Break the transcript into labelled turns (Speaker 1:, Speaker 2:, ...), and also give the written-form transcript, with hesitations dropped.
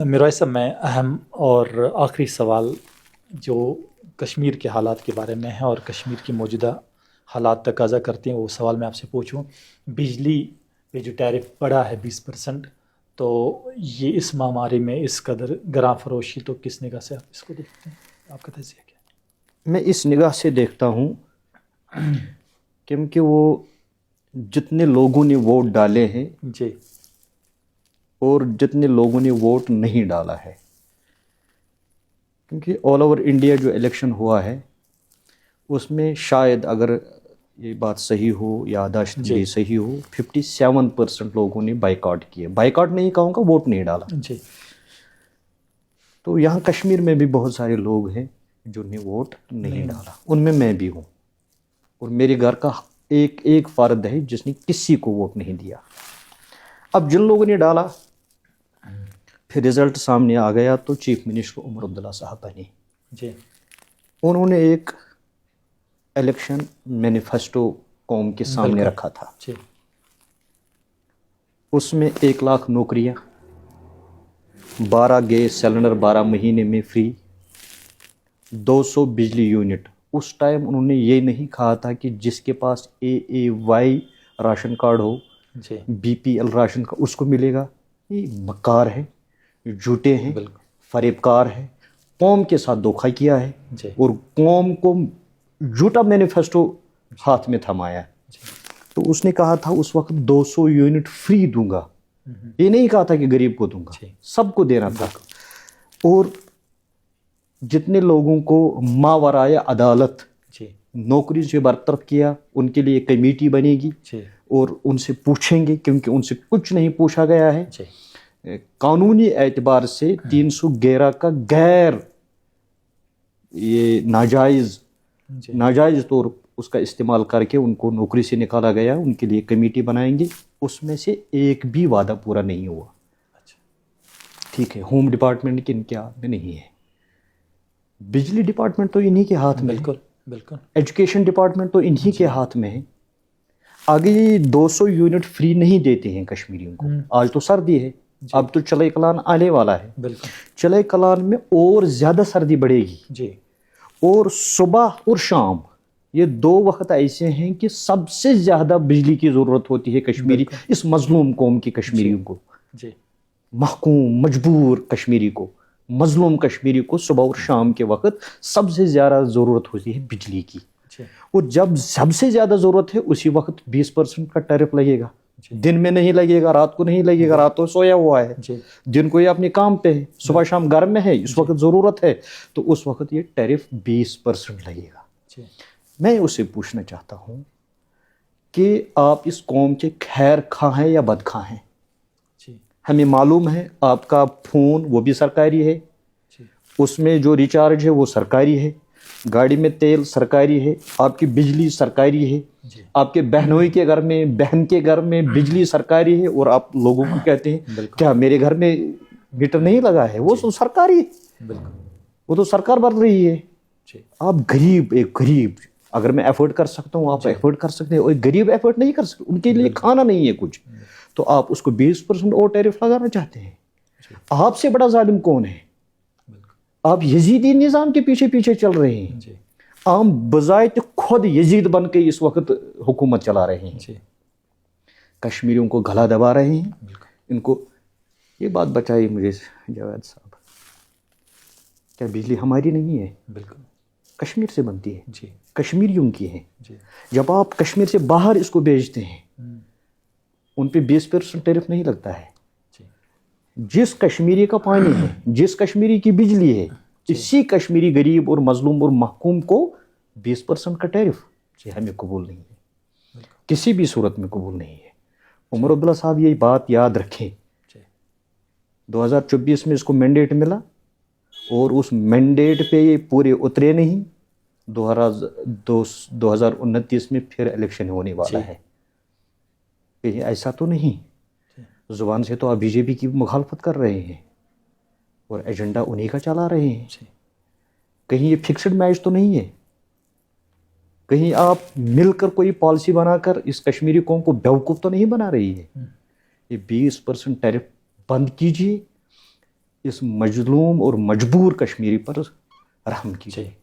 Speaker 1: میرا صاحب میں اہم اور آخری سوال جو کشمیر کے حالات کے بارے میں ہے اور کشمیر کی موجودہ حالات تقاضا کرتے ہیں، وہ سوال میں آپ سے پوچھوں۔ بجلی پہ جو ٹیرف بڑھا ہے 20%، تو یہ اس معماری میں اس قدر گراں فروشی تو کس نگاہ سے آپ اس کو دیکھتے ہیں؟ آپ کا تجزیہ کیا ہے؟
Speaker 2: میں اس نگاہ سے دیکھتا ہوں کیونکہ وہ جتنے لوگوں نے ووٹ ڈالے ہیں
Speaker 1: جی
Speaker 2: اور جتنے لوگوں نے ووٹ نہیں ڈالا ہے، کیونکہ آل اوور انڈیا جو الیکشن ہوا ہے اس میں شاید اگر یہ بات صحیح ہو یا یادداشت میری صحیح ہو 57% لوگوں نے بائیکاٹ کیے، بائیکاٹ نہیں کہوں گا، ووٹ نہیں ڈالا۔
Speaker 1: جی
Speaker 2: تو یہاں کشمیر میں بھی بہت سارے لوگ ہیں جو نے ووٹ نہیں ڈالا، ان میں بھی ہوں، اور میرے گھر کا ایک فرد ہے جس نے کسی کو ووٹ نہیں دیا۔ اب جن لوگوں نے ڈالا پھر رزلٹ سامنے آ گیا تو چیف منسٹر عمر عبداللہ صاحب بنے۔
Speaker 1: جی
Speaker 2: انہوں نے ایک الیکشن مینیفیسٹو قوم کے سامنے رکھا تھا،
Speaker 1: جی
Speaker 2: اس میں 1,00,000 نوکریاں، 12 گیس سلنڈر 12 مہینے میں فری، 200 بجلی یونٹ۔ اس ٹائم انہوں نے یہ نہیں کہا تھا کہ جس کے پاس AAY راشن کارڈ ہو،
Speaker 1: جی
Speaker 2: BPL راشن کا اس کو ملے گا۔ یہ مکار ہے، جھوٹے ہیں، فریب کار ہے، قوم کے ساتھ دھوکہ کیا ہے
Speaker 1: جی
Speaker 2: اور قوم کو جھوٹا مینیفیسٹو ہاتھ میں تھمایا۔ تو اس نے کہا تھا اس وقت 200 یونٹ فری دوں گا، یہ نہیں کہا تھا کہ غریب کو دوں گا، سب کو دینا تھا۔ اور جتنے لوگوں کو ماورائے عدالت نوکری سے برطرف کیا ان کے لیے کمیٹی بنے گی اور ان سے پوچھیں گے، کیونکہ ان سے کچھ نہیں پوچھا گیا ہے۔ قانونی اعتبار سے 311 کا غیر یہ ناجائز طور اس کا استعمال کر کے ان کو نوکری سے نکالا گیا، ان کے لیے کمیٹی بنائیں گے، اس میں سے ایک بھی وعدہ پورا نہیں ہوا۔ ٹھیک ہے، ہوم ڈپارٹمنٹ کے ان کے ہاتھ میں نہیں ہے، بجلی ڈپارٹمنٹ تو انہی کے ہاتھ میں ہے،
Speaker 1: بالکل
Speaker 2: ایجوکیشن ڈپارٹمنٹ تو انہی کے ہاتھ میں ہے۔ آگے یہ 200 یونٹ فری نہیں دیتے ہیں کشمیریوں کو، آج تو سردی ہے، اب تو چلے کلان آنے والا ہے، چلے کلان میں اور زیادہ سردی بڑھے گی، اور صبح اور شام یہ 2 وقت ایسے ہیں کہ سب سے زیادہ بجلی کی ضرورت ہوتی ہے کشمیری اس مظلوم قوم کی کشمیریوں کو، محکوم مجبور کشمیری کو، مظلوم کشمیری کو صبح اور شام کے وقت سب سے زیادہ ضرورت ہوتی ہے بجلی کی۔ اور جب سب سے زیادہ ضرورت ہے اسی وقت 20% کا ٹیرف لگے گا، دن میں نہیں لگے گا، رات کو نہیں لگے گا، رات کو سویا ہوا ہے، دن کو یہ اپنے کام پہ ہے، صبح شام گھر میں ہے، اس وقت ضرورت ہے، تو اس وقت یہ ٹیرف 20% لگے گا۔ میں اسے پوچھنا چاہتا ہوں کہ آپ اس قوم کے خیر خواہ ہیں یا بد خواہ ہیں؟ ہمیں معلوم ہے آپ کا فون وہ بھی سرکاری ہے، اس میں جو ریچارج ہے وہ سرکاری ہے، گاڑی میں تیل سرکاری ہے، آپ کی بجلی سرکاری ہے، آپ کے بہنوئی کے گھر میں، بہن کے گھر میں بجلی سرکاری ہے، اور آپ لوگوں کو کہتے ہیں کیا میرے گھر میں میٹر نہیں لگا ہے؟ وہ تو سرکاری ہے، وہ تو سرکار بن رہی ہے۔ آپ غریب، ایک غریب، اگر میں ایفورڈ کر سکتا ہوں آپ ایفورڈ کر سکتے ہیں، اور غریب ایفورڈ نہیں کر سکتے، ان کے لیے کھانا نہیں ہے کچھ، تو آپ اس کو 20% اور ٹیرف لگانا چاہتے ہیں؟ آپ سے بڑا ظالم کون ہے؟ آپ یزیدی نظام کے پیچھے پیچھے چل رہے ہیں، آپ بذات خود یزید بن کے اس وقت حکومت چلا رہے ہیں، کشمیریوں کو گلا دبا رہے ہیں۔ ان کو یہ بات بتائیے مجھے جاوید صاحب، کیا بجلی ہماری نہیں ہے؟
Speaker 1: بالکل
Speaker 2: کشمیر سے بنتی ہے، کشمیریوں کی ہے۔ جب آپ کشمیر سے باہر اس کو بیچتے ہیں ان پہ 20% ٹیرف نہیں لگتا ہے۔ جس کشمیری کا پانی ہے، جس کشمیری کی بجلی ہے، اسی کشمیری غریب اور مظلوم اور محکوم کو 20% کا ٹیرف ہمیں قبول نہیں ہے، کسی بھی صورت میں قبول نہیں ہے۔ عمر عبداللہ صاحب یہ بات یاد رکھیں، 2024 میں اس کو مینڈیٹ ملا اور اس مینڈیٹ پہ یہ پورے اترے نہیں، 2029 میں پھر الیکشن ہونے والا ہے۔ کہیں ایسا تو نہیں زبان سے تو آپ BJP کی مخالفت کر رہے ہیں اور ایجنڈا انہی کا چلا رہے ہیں، کہیں یہ فکسڈ میچ تو نہیں ہے، کہیں آپ مل کر کوئی پالیسی بنا کر اس کشمیری قوم کو بیوقوف تو نہیں بنا رہی ہے۔ یہ 20% ٹیرف بند کیجیے، اس مظلوم اور مجبور کشمیری پر رحم کیجیے.